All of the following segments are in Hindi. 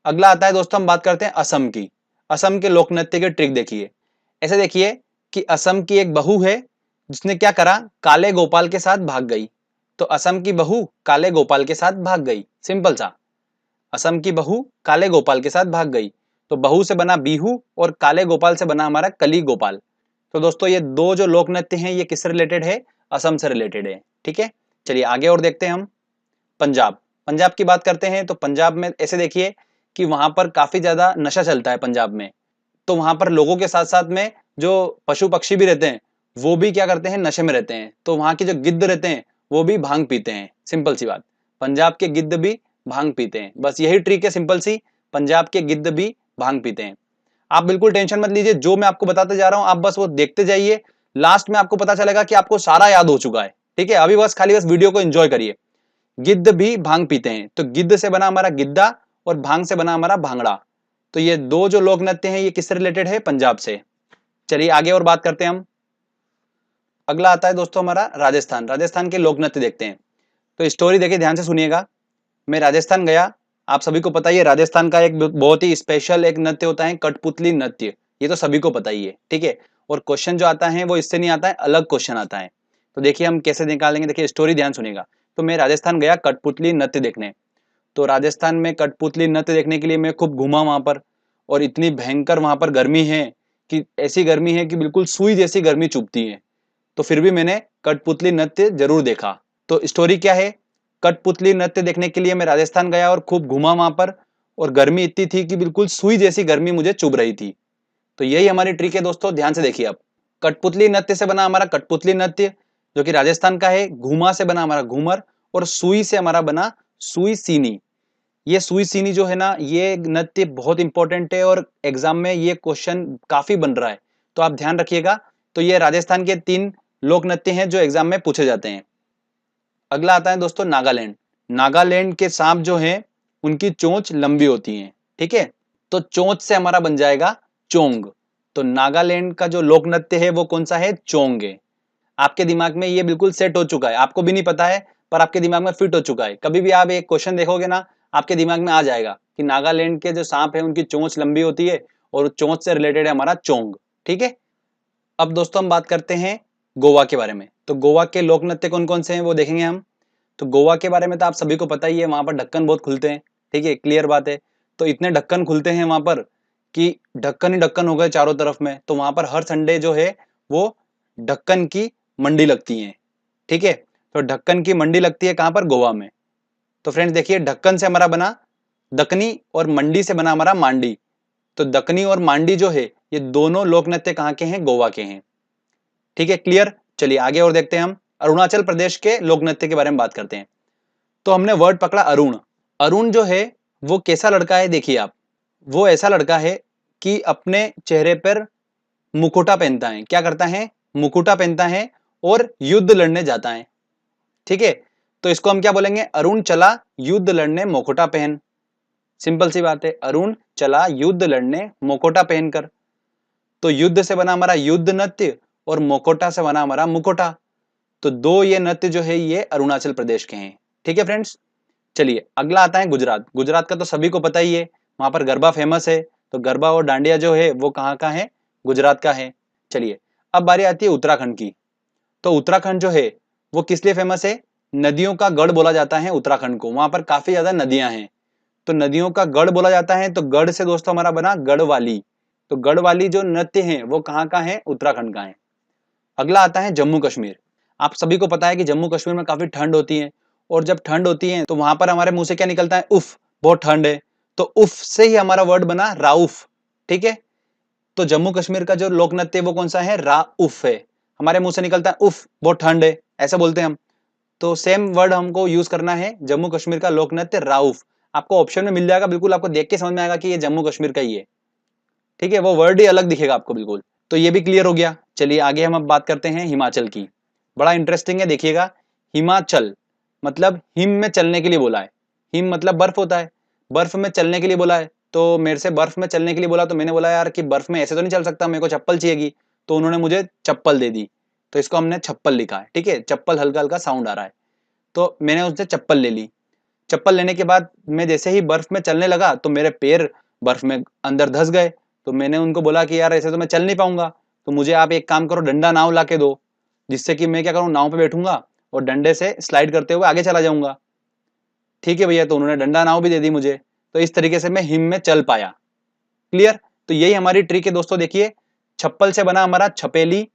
अगला आता है दोस्तों, हम बात करते हैं असम की। असम के लोक नृत्य के ट्रिक देखिए। ऐसे देखिए कि असम की एक बहू है जिसने क्या करा, काले गोपाल के साथ भाग गई। तो असम की बहू काले गोपाल के साथ भाग गई, सिंपल सा। असम की बहू काले गोपाल के साथ भाग गई। तो बहू से बना बीहू और काले गोपाल से बना हमारा कली गोपाल। तो दोस्तों ये दो जो लोक नृत्य हैं ये किससे रिलेटेड है, असम से रिलेटेड है। ठीक है, चलिए आगे और देखते हैं हम। पंजाब, पंजाब की बात करते हैं तो पंजाब में ऐसे देखिए कि वहां पर काफी ज्यादा नशा चलता है पंजाब में। तो वहां पर लोगों के साथ साथ में जो पशु पक्षी भी रहते हैं वो भी क्या करते हैं, नशे में रहते हैं। तो वहां के जो गिद्ध रहते हैं वो भी भांग पीते हैं, सिंपल सी बात। पंजाब के गिद्ध भी भांग पीते हैं, बस यही ट्रिक है सिंपल सी। पंजाब के गिद्ध भी भांग पीते हैं। आप बिल्कुल टेंशन मत लीजिए, जो मैं आपको बताते जा रहा हूं आप बस वो देखते जाइए। लास्ट में आपको पता चलेगा कि आपको सारा याद हो चुका है। ठीक है, अभी बस खाली बस वीडियो को एंजॉय करिए। गिद्ध भी भांग पीते हैं, तो गिद्ध से बना हमारा गिद्दा और भांग से बना हमारा भांगड़ा। तो ये दो जो लोक नृत्य हैं ये किससे रिलेटेड है, पंजाब से। चलिए आगे और बात करते हैं हम। अगला आता है दोस्तों हमारा राजस्थान। राजस्थान के लोक नृत्य देखते हैं। तो स्टोरी देखिए, ध्यान से सुनिएगा। मैं राजस्थान गया। आप सभी को पता ही है राजस्थान का एक बहुत ही स्पेशल एक नृत्य होता है कठपुतली नृत्य। ये तो सभी को पता ही है, ठीक है। और क्वेश्चन जो आता है वो इससे नहीं आता है, अलग क्वेश्चन आता है। तो देखिए हम कैसे निकालेंगे, देखिए स्टोरी ध्यान सुनिएगा। तो मैं राजस्थान गया कठपुतली नृत्य देखने। तो राजस्थान में कठपुतली नृत्य देखने के लिए मैं खूब घूमा वहां पर। और इतनी भयंकर वहां पर गर्मी है कि ऐसी गर्मी है कि बिल्कुल सुई जैसी गर्मी चुभती है। तो फिर भी मैंने कठपुतली नृत्य जरूर देखा। तो स्टोरी क्या है, कठपुतली नृत्य देखने के लिए मैं राजस्थान गया और खूब घूमा वहां पर। और गर्मी इतनी थी कि बिल्कुल सुई जैसी गर्मी मुझे चुभ रही थी। तो यही हमारी ट्रिक है दोस्तों, ध्यान से देखिए आप। कठपुतली नृत्य से बना हमारा कठपुतली नृत्य जो कि राजस्थान का है। घूमा से बना हमारा घूमर। और सुई से हमारा बना सुई सीनी। ये सुई सीनी जो है ना, ये नृत्य बहुत इंपॉर्टेंट है और एग्जाम में ये क्वेश्चन काफी बन रहा है। तो आप ध्यान रखिएगा। तो ये राजस्थान के 3 लोक नृत्य हैं जो एग्जाम में पूछे जाते हैं। अगला आता है दोस्तों नागालैंड। नागालैंड के सांप जो हैं उनकी चोंच लंबी होती है, ठीक है। तो चोंच से हमारा बन जाएगा चोंग। तो नागालैंड का जो लोक नृत्य है वो कौन सा है, चोंग है। आपके दिमाग में ये बिल्कुल सेट हो चुका है, आपको भी नहीं पता है पर आपके दिमाग में फिट हो चुका है। कभी भी आप एक क्वेश्चन देखोगे ना, आपके दिमाग में आ जाएगा कि नागालैंड के जो सांप है उनकी चोंच लंबी होती है और चोंच से रिलेटेड है हमारा चोंग, ठीक है। अब दोस्तों हम बात करते हैं गोवा के बारे में। तो गोवा के लोक नृत्य कौन कौन से हैं वो देखेंगे हम। तो गोवा के बारे में तो आप सभी को पता ही है, वहां पर ढक्कन बहुत खुलते हैं, ठीक है, क्लियर बात है। तो इतने ढक्कन खुलते हैं वहां पर कि ढक्कन ही ढक्कन हो गए चारों तरफ में। तो वहां पर हर संडे जो है वो ढक्कन की मंडी लगती है, ठीक है। तो ढक्कन की मंडी लगती है कहां पर, गोवा में। तो फ्रेंड्स देखिए, ढक्कन से हमारा बना दकनी और मंडी से बना हमारा मांडी। तो दकनी और मांडी जो है ये दोनों लोक नृत्य कहाँ के हैं, गोवा के हैं, ठीक है, क्लियर। चलिए आगे और देखते हैं हम। अरुणाचल प्रदेश के लोक नृत्य के बारे में बात करते हैं। तो हमने वर्ड पकड़ा अरुण। अरुण जो है वो कैसा लड़का है, देखिए आप। वो ऐसा लड़का है कि अपने चेहरे पर मुकुटा पहनता है। क्या करता है, मुकुटा पहनता है और युद्ध लड़ने जाता है, ठीक है। तो इसको हम क्या बोलेंगे, अरुण चला युद्ध लड़ने मुकुटा पहन। सिंपल सी बात है, अरुण चला युद्ध लड़ने मुकुटा पहनकर। तो युद्ध से बना हमारा युद्ध नृत्य और मुकुटा से बना हमारा मुकुटा। तो दो ये नृत्य जो है ये अरुणाचल प्रदेश के हैं, ठीक है फ्रेंड्स। चलिए अगला आता है गुजरात। गुजरात का तो सभी को पता ही है, वहां पर गरबा फेमस है। तो गरबा और डांडिया जो है वो कहाँ का है, गुजरात का है। चलिए अब बारी आती है उत्तराखंड की। तो उत्तराखंड जो है वो किस लिए फेमस है, नदियों का गढ़ बोला जाता है उत्तराखंड को। वहां पर काफी ज्यादा नदियां हैं, तो नदियों का गढ़ बोला जाता है। तो गढ़ से दोस्तों हमारा बना गढ़वाली। तो गढ़वाली जो नृत्य है वो कहाँ का है, उत्तराखंड का है। अगला आता है जम्मू कश्मीर। आप सभी को पता है कि जम्मू कश्मीर में काफी ठंड होती है। और जब ठंड होती है तो वहां पर हमारे मुंह से क्या निकलता है, उफ, बहुत ठंड है। तो उफ से ही हमारा वर्ड बना राउफ, ठीक है। तो जम्मू कश्मीर का जो लोक नृत्य है वो कौन सा है, राउफ है। हमारे मुंह से निकलता है उफ, बहुत ठंड है, ऐसा बोलते हैं हम। तो सेम वर्ड हमको यूज करना है, जम्मू कश्मीर का लोक नृत्य राउफ। आपको ऑप्शन में मिल जाएगा, बिल्कुल आपको देख के समझ में आएगा कि ये जम्मू कश्मीर का ही है, ठीक है। वो वर्ड ही अलग दिखेगा आपको बिल्कुल। तो ये भी क्लियर हो गया। चलिए आगे हम अब बात करते हैं हिमाचल की। बड़ा इंटरेस्टिंग है, देखिएगा। हिमाचल मतलब हिम में चलने के लिए बोला है। हिम मतलब बर्फ होता है, बर्फ में चलने के लिए बोला है। तो मेरे से बर्फ में चलने के लिए बोला, तो मैंने बोला यार कि बर्फ में ऐसे तो नहीं चल सकता, मेरे को चप्पल चाहिएगी। तो उन्होंने मुझे चप्पल दे दी। तो इसको हमने छप्पल लिखा है, ठीक है। चप्पल हल्का हल्का साउंड आ रहा है, तो मैंने उससे चप्पल ले ली। चप्पल लेने के बाद मैं जैसे ही बर्फ में चलने लगा तो मेरे पैर बर्फ में अंदर धंस गए। तो मैंने उनको बोला कि यार ऐसे तो मैं चल नहीं पाऊंगा, तो मुझे आप एक काम करो, डंडा नाव ला के दो, जिससे कि मैं क्या करूँ, नाव पे बैठूंगा और डंडे से स्लाइड करते हुए आगे चला जाऊंगा। ठीक है भैया, तो उन्होंने डंडा नाव भी दे दी मुझे। तो इस तरीके से मैं हिम में चल पाया। क्लियर? तो यही हमारी ट्रिक है दोस्तों। देखिए, छप्पल से बना हमारा छपेली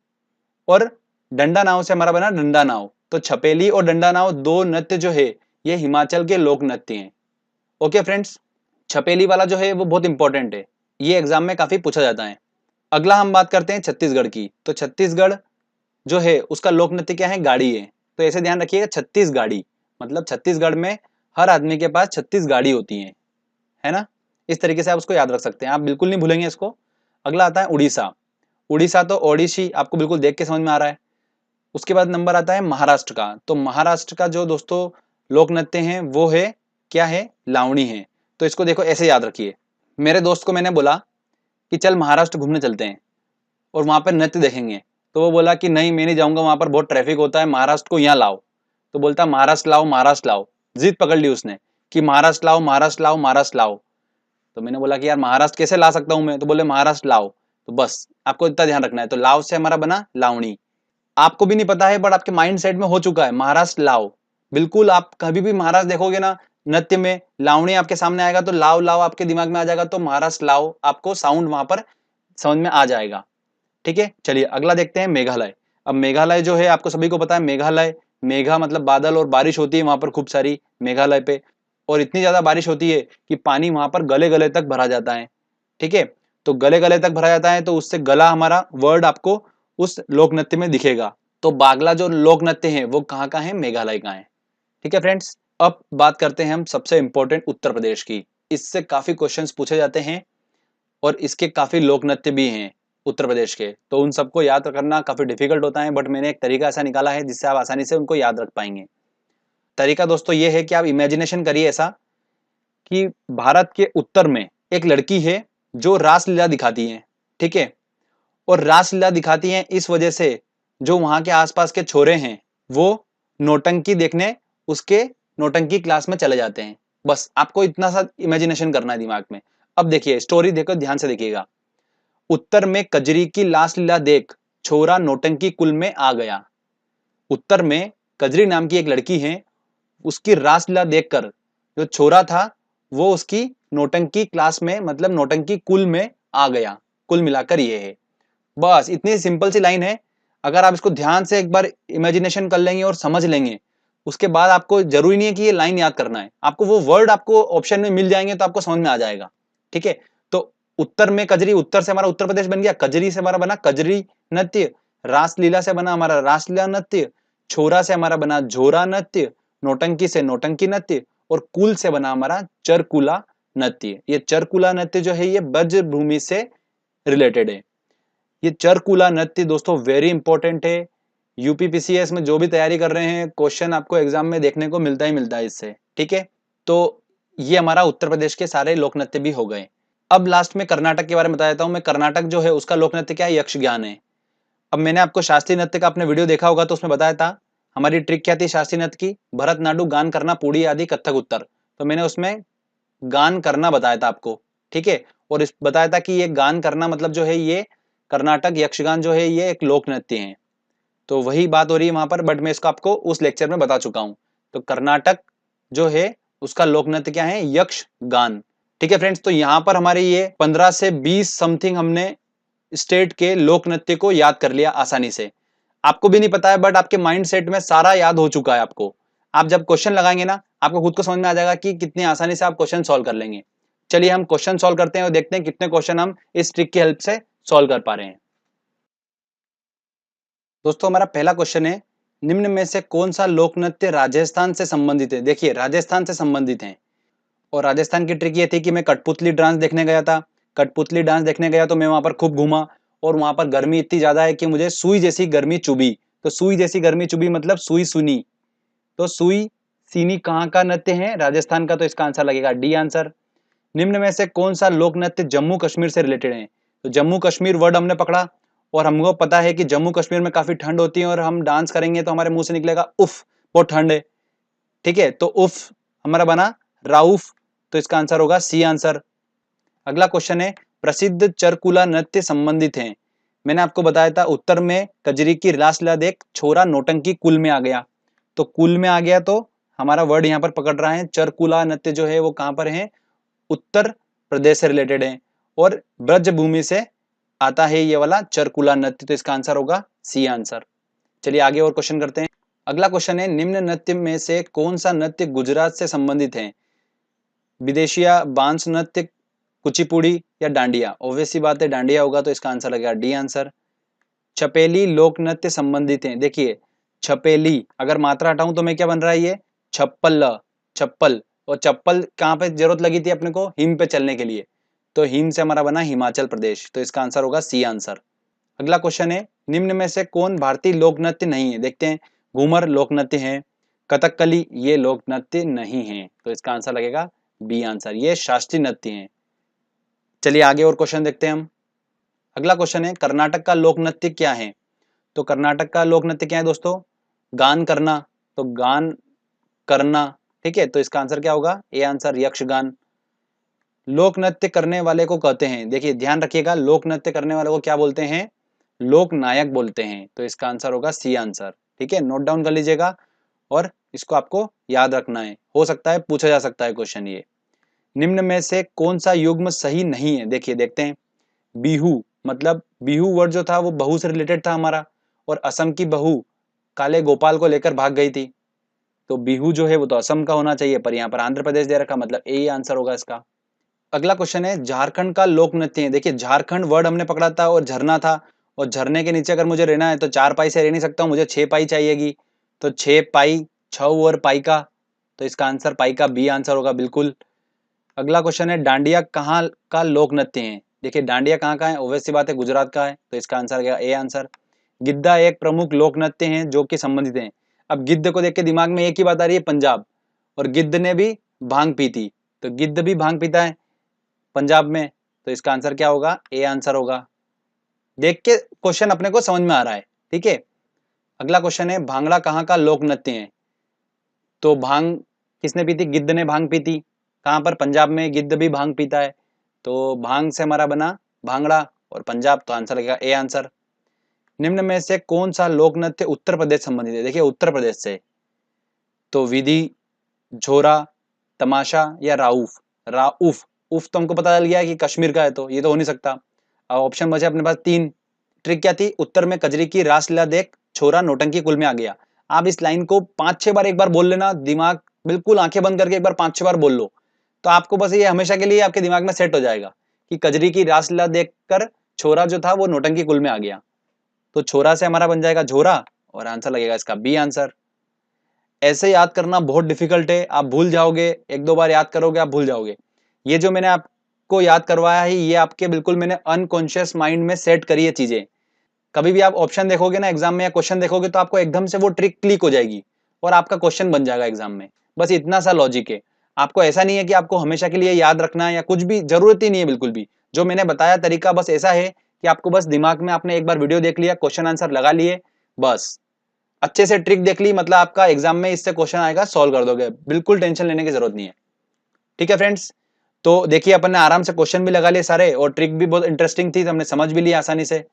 और डंडा नाव से हमारा बना डंडा नाव। तो छपेली और डंडा नाव दो नृत्य जो है ये हिमाचल के लोक नृत्य हैं। ओके फ्रेंड्स, छपेली वाला जो है वो बहुत इंपॉर्टेंट है, ये एग्जाम में काफी पूछा जाता है। अगला हम बात करते हैं छत्तीसगढ़ की। तो छत्तीसगढ़ जो है उसका लोक नृत्य क्या है, गाड़ी है। तो ऐसे ध्यान रखिएगा, छत्तीस गाड़ी, मतलब छत्तीसगढ़ में हर आदमी के पास 36 गाड़ी होती है ना। इस तरीके से आप उसको याद रख सकते हैं, आप बिल्कुल नहीं भूलेंगे इसको। अगला आता है उड़ीसा। उड़ीसा तो ओडिशी आपको बिल्कुल देख के समझ में आ रहा है। उसके बाद नंबर आता है महाराष्ट्र का। तो महाराष्ट्र का जो दोस्तों लोक नृत्य है वो है क्या है, लावणी है। तो इसको देखो ऐसे याद रखिए। मेरे दोस्त को मैंने बोला कि चल महाराष्ट्र घूमने चलते हैं और वहां पर नृत्य देखेंगे। तो वो बोला कि नहीं मैं नहीं जाऊंगा, वहां पर बहुत ट्रैफिक होता है, महाराष्ट्र को यहाँ लाओ। तो बोलता महाराष्ट्र लाओ महाराष्ट्र लाओ, जिद पकड़ ली उसने कि महाराष्ट्र लाओ महाराष्ट्र लाओ महाराष्ट्र लाओ। तो मैंने बोला कि यार महाराष्ट्र कैसे ला सकता हूं मैं, तो बोले महाराष्ट्र लाओ। तो बस आपको इतना ध्यान रखना है। तो लाओ से हमारा बना लावणी। आपको भी नहीं पता है बट आपके माइंड सेट में हो चुका है महाराष्ट्र लाओ। बिल्कुल, आप कभी भी महाराष्ट्र देखोगे ना नृत्य में, लावणी आपके सामने आएगा तो लाओ लाओ आपके दिमाग में आ जाएगा, तो महाराष्ट्र लाओ आपको साउंड वहां पर समझ में आ जाएगा। ठीक है, चलिए अगला देखते हैं मेघालय। अब मेघालय जो है आपको सभी को पता है, मेघालय, मेघा मतलब बादल और बारिश होती है वहां पर खूब सारी मेघालय पे, और इतनी ज्यादा बारिश होती है कि पानी वहां पर गले गले तक भरा जाता है। ठीक है, तो गले गले तक भरा जाता है तो उससे गला हमारा वर्ड आपको उस लोक नृत्य में दिखेगा। तो बागला जो लोक नृत्य है वो कहाँ का है, मेघालय का है। ठीक है फ्रेंड्स, अब बात करते हैं हम सबसे इंपॉर्टेंट उत्तर प्रदेश की। इससे काफी क्वेश्चंस पूछे जाते हैं और इसके काफी लोक नृत्य भी हैं उत्तर प्रदेश के, तो उन सबको याद करना काफी डिफिकल्ट होता है, बट मैंने एक तरीका ऐसा निकाला है जिससे आप आसानी से उनको याद रख पाएंगे। तरीका दोस्तों ये है कि आप इमेजिनेशन करिए ऐसा कि भारत के उत्तर में एक लड़की है जो रासलीला दिखाती है। ठीक है, और रासलीला दिखाती है इस वजह से जो वहां के आसपास के छोरे हैं वो नौटंकी देखने उसके नौटंकी क्लास में चले जाते हैं। बस आपको इतना सा इमेजिनेशन करना है दिमाग में। अब देखिए स्टोरी, देखो ध्यान से देखिएगा। उत्तर में कजरी की लाश लीला देख छोरा नौटंकी कुल में आ गया। उत्तर में कजरी नाम की एक लड़की है, उसकी रासलीला देखकर जो छोरा था वो उसकी नौटंकी क्लास में मतलब नौटंकी कुल में आ गया। कुल मिलाकर ये है, बस इतनी सिंपल सी लाइन है। अगर आप इसको ध्यान से एक बार इमेजिनेशन कर लेंगे और समझ लेंगे, उसके बाद आपको जरूरी नहीं है कि ये लाइन याद करना है, आपको वो वर्ड आपको ऑप्शन में मिल जाएंगे तो आपको समझ में आ जाएगा। ठीक है, तो उत्तर में कजरी, उत्तर से हमारा उत्तर प्रदेश बन गया, कजरी से हमारा बना कजरी नृत्य, रासलीला से बना हमारा रासलीला नृत्य, छोरा से हमारा बना झोरा नृत्य, नौटंकी से नौटंकी नृत्य, और कुल से बना हमारा चरकुला नृत्य। ये चरकुला नृत्य जो है ये ब्रज भूमि से रिलेटेड है। ये चरकुला नृत्य दोस्तों वेरी इंपॉर्टेंट है। यूपीपीसीएस में जो भी तैयारी कर रहे हैं, क्वेश्चन आपको एग्जाम में देखने को मिलता ही मिलता है इससे। ठीक है, तो ये हमारा उत्तर प्रदेश के सारे लोक नृत्य भी हो गए। अब लास्ट में कर्नाटक के बारे में बता देता हूं मैं। कर्नाटक जो है उसका लोक नृत्य क्या है, यक्ष ज्ञान है। अब मैंने आपको शास्त्रीय नृत्य का आपने वीडियो देखा होगा तो उसमें बताया था हमारी ट्रिक क्या थी शास्त्रीय नृत्य की, भरतनाट्यम, गान करना, पूड़ी आदि, कथक उत्तर। तो मैंने उसमें गान करना बताया था आपको। ठीक है, और इस बताया था कि ये गान करना मतलब जो है ये कर्नाटक यक्षगान जो है ये एक लोक नृत्य है। तो वही बात हो रही है वहां पर, बट मैं इसको आपको उस लेक्चर में बता चुका हूं। तो कर्नाटक जो है उसका लोक नृत्य क्या है, यक्ष गान। ठीक है फ्रेंड्स, तो यहाँ पर हमारे ये 15 से 20 समथिंग हमने स्टेट के लोक नृत्य को याद कर लिया आसानी से। आपको भी नहीं पता है बट आपके माइंड सेट में सारा याद हो चुका है आपको। आप जब क्वेश्चन लगाएंगे ना आपको खुद को समझ में आ जाएगा कि कितनी आसानी से आप क्वेश्चन सॉल्व कर लेंगे। चलिए हम क्वेश्चन सॉल्व करते हैं और देखते हैं कितने क्वेश्चन हम इस ट्रिक की हेल्प से सॉल्व कर पा रहे हैं। दोस्तों हमारा पहला क्वेश्चन है, निम्न में से कौन सा लोक नृत्य राजस्थान से संबंधित है। देखिए राजस्थान से संबंधित है, और राजस्थान की ट्रिक ये थी कि मैं कठपुतली डांस देखने गया था। कठपुतली डांस देखने गया तो मैं वहां पर खूब घूमा, और वहां पर गर्मी इतनी ज्यादा है कि मुझे सुई जैसी गर्मी चुभी। तो सुई जैसी गर्मी चुभी मतलब सुई सुनी। तो सुई सीनी कहाँ का नृत्य है, राजस्थान का। तो इसका आंसर लगेगा डी आंसर। निम्न में से कौन सा लोक नृत्य जम्मू कश्मीर से रिलेटेड है। तो जम्मू कश्मीर वर्ड हमने पकड़ा, और हमको पता है कि जम्मू कश्मीर में काफी ठंड होती है और हम डांस करेंगे तो हमारे मुंह से निकलेगा उफ, बहुत ठंड है। ठीक है, तो उफ हमारा बना राउफ, तो इसका आंसर होगा सी आंसर। अगला क्वेश्चन है प्रसिद्ध चरकुला नृत्य संबंधित हैं। मैंने आपको बताया था उत्तर में कजरी की रासलीला देख छोरा नौटंकी कुल में आ गया, तो कुल में आ गया तो हमारा वर्ड यहाँ पर पकड़ रहा है। चरकुला नृत्य जो है वो कहाँ पर है, उत्तर प्रदेश से रिलेटेड है और ब्रजभूमि से आता है ये वाला चरकुला नृत्य, तो इसका आंसर होगा सी आंसर। चलिए आगे और क्वेश्चन करते हैं। अगला क्वेश्चन है निम्न नृत्य में से कौन सा नृत्य गुजरात से संबंधित है, विदेशिया, बांस नृत्य, कुचिपुड़ी या डांडिया। ऑब्वियस सी बात है डांडिया होगा, तो इसका आंसर लगेगा डी आंसर। छपेली लोक नृत्य संबंधित है, देखिए छपेली अगर मात्रा हटाऊं तो मैं क्या बन रहा है ये छप्पल, चप्पल, और चप्पल कहाँ पे जरूरत लगी थी अपने को, हिम पे चलने के लिए, तो हिम से हमारा बना हिमाचल प्रदेश, तो इसका आंसर होगा सी आंसर। अगला क्वेश्चन है निम्न में से कौन भारतीय लोक नृत्य नहीं है, देखते हैं घूमर लोक नृत्य है, कथकली ये लोक नृत्य नहीं है, तो इसका आंसर लगेगा बी आंसर, ये शास्त्रीय नृत्य है। चलिए आगे और क्वेश्चन देखते हैं हम। अगला क्वेश्चन है कर्नाटक का लोक नृत्य क्या है, तो कर्नाटक का लोक नृत्य क्या है दोस्तों, गान करना, तो गान करना, ठीक है, तो इसका आंसर क्या होगा, ए आंसर यक्षगान। लोक नृत्य करने वाले को कहते हैं, देखिए ध्यान रखिएगा लोक नृत्य करने वाले को क्या बोलते हैं, लोक नायक बोलते हैं, तो इसका आंसर होगा सी आंसर। ठीक है, नोट डाउन कर लीजिएगा और इसको आपको याद रखना है, हो सकता है पूछा जा सकता है क्वेश्चन ये। निम्न में से कौन सा युग्म सही नहीं है, देखिए देखते हैं बिहू, मतलब बिहू वर्ड जो था वो बहू से रिलेटेड था हमारा, और असम की बहू काले गोपाल को लेकर भाग गई थी, तो बिहू जो है वो तो असम का होना चाहिए, पर यहाँ पर आंध्र प्रदेश दे रखा, मतलब ए आंसर होगा इसका। अगला क्वेश्चन है झारखंड का लोक नृत्य है, देखिए झारखंड वर्ड हमने पकड़ा था और झरना था, और झरने के नीचे अगर मुझे रहना है तो 4 पाई से रह नहीं सकता हूँ, मुझे 6 पाई चाहिएगी, तो 6 पाई, 6 और पाई का, तो इसका आंसर पाई का बी आंसर होगा बिल्कुल। अगला क्वेश्चन है डांडिया कहाँ का लोक नृत्य है, देखिए डांडिया कहाँ का है, ऑब्वियस सी बात है गुजरात का है, तो इसका आंसर गया ए आंसर। गिद्धा एक प्रमुख लोक नृत्य है जो कि संबंधित है, अब गिद्ध को देख के दिमाग में एक ही बात आ रही है पंजाब, और गिद्ध ने भी भांग पी थी, तो गिद्ध भी भांग पीता है पंजाब में, तो इसका आंसर क्या होगा, ए आंसर होगा। देख के क्वेश्चन अपने को समझ में आ रहा है, ठीक है। अगला क्वेश्चन है भांगड़ा कहाँ का लोक नृत्य है, तो भांग किसने पी थी, गिद्ध ने भांग पी थी, कहाँ पर, पंजाब में गिद्ध भी भांग पीता है, तो भांग से हमारा बना भांगड़ा और पंजाब, तो आंसर लगेगा ए आंसर। निम्न में से कौन सा लोक नृत्य उत्तर प्रदेश संबंधित है, देखिए उत्तर प्रदेश से, तो विधि, झोरा, तमाशा या राउफ। राउफ, उफ तो हमको पता चल गया है कि कश्मीर का है, तो ये तो हो नहीं सकता। अब ऑप्शन बचे अपने पास 3। ट्रिक क्या थी, उत्तर में कजरी की रासलीला देख छोरा नौटंकी कुल में आ गया। आप इस लाइन को 5-6 बार एक बार बोल लेना, दिमाग बिल्कुल आंखें बंद करके एक बार 5-6 बार बोल लो, तो आपको बस ये हमेशा के लिए आपके दिमाग में सेट हो जाएगा कि कजरी की रासलीला देखकर छोरा जो था वो नौटंकी कुल में आ गया, तो छोरा से हमारा बन जाएगा झोरा, और आंसर लगेगा इसका बी आंसर। ऐसे याद करना बहुत डिफिकल्ट है, आप भूल जाओगे, 1-2 बार याद करोगे आप भूल जाओगे। ये जो मैंने आपको याद करवाया है ये आपके बिल्कुल मैंने अनकॉन्शियस माइंड में सेट करी है चीजें। कभी भी आप ऑप्शन देखोगे ना एग्जाम में या क्वेश्चन देखोगे तो आपको एकदम से वो ट्रिक क्लिक हो जाएगी और आपका क्वेश्चन बन जाएगा एग्जाम में। बस इतना सा लॉजिक है, आपको ऐसा नहीं है कि आपको हमेशा के लिए याद रखना है या कुछ भी, जरूरत ही नहीं है बिल्कुल भी। जो मैंने बताया तरीका बस ऐसा है कि आपको बस दिमाग में आपने एक बार वीडियो देख लिया, क्वेश्चन आंसर लगा लिए, बस अच्छे से ट्रिक देख ली, मतलब आपका एग्जाम में इससे क्वेश्चन आएगा सॉल्व कर दोगे, बिल्कुल टेंशन लेने की जरूरत नहीं है। ठीक है फ्रेंड्स, तो देखिए अपन ने आराम से क्वेश्चन भी लगा लिए सारे और ट्रिक भी बहुत इंटरेस्टिंग थी, तो हमने समझ भी लिया आसानी से।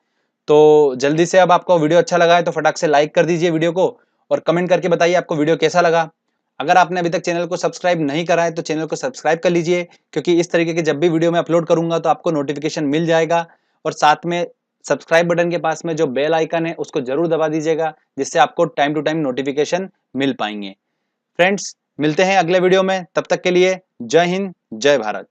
तो जल्दी से, अब आपको वीडियो अच्छा लगा है तो फटाक से लाइक कर दीजिए वीडियो को और कमेंट करके बताइए आपको वीडियो कैसा लगा। अगर आपने अभी तक चैनल को सब्सक्राइब नहीं करा है तो चैनल को सब्सक्राइब कर लीजिए, क्योंकि इस तरीके के जब भी वीडियो मैं अपलोड करूंगा तो आपको नोटिफिकेशन मिल जाएगा। और साथ में सब्सक्राइब बटन के पास में जो बेल आइकन है उसको जरूर दबा दीजिएगा, जिससे आपको टाइम टू टाइम नोटिफिकेशन मिल पाएंगे। फ्रेंड्स मिलते हैं अगले वीडियो में, तब तक के लिए जय हिंद जय भारत।